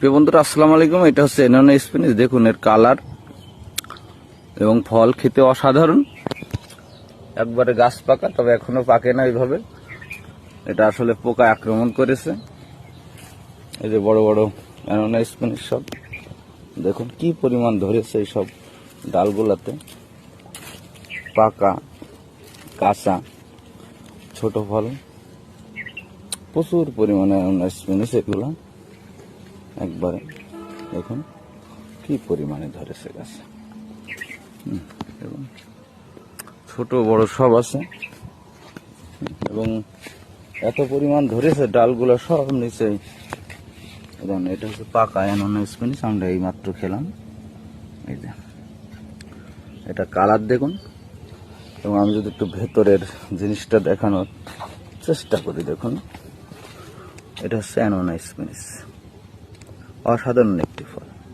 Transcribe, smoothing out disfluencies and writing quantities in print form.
প্রিয় বন্ধুরা, আসসালামু আলাইকুম। এটা হচ্ছে এনানা স্পিনিচ। দেখুন এর কালার এবং ফল খেতে অসাধারণ, একবারে গাছ পাকা, তবে এখনো পাকে না এইভাবে। এটা আসলে পোকা আক্রমণ করেছে। এই যে বড় বড় এনানা স্পিনিচ সব দেখুন কি পরিমাণ ধরেছে এই সব ডালগুলাতে, পাকা, কাঁচা, ছোট ফল, প্রচুর পরিমাণে এনানা স্পিনিচ। এগুলা একবারে দেখুন কি পরিমাণে ধরেছে গাছে, এবং ছোট বড় সব আছে, এবং এত পরিমাণ ধরেছে ডালগুলো সব নিচেই। এবং এটা হচ্ছে পাকা এনানা স্পিনিচ, আমরা এই মাত্র খেলাম। এই যে এটা কালার দেখুন, এবং আমি যদি একটু ভেতরের জিনিসটা দেখানোর চেষ্টা করি, দেখুন এটা হচ্ছে এনানা স্পিনিচ, অসাধারণ।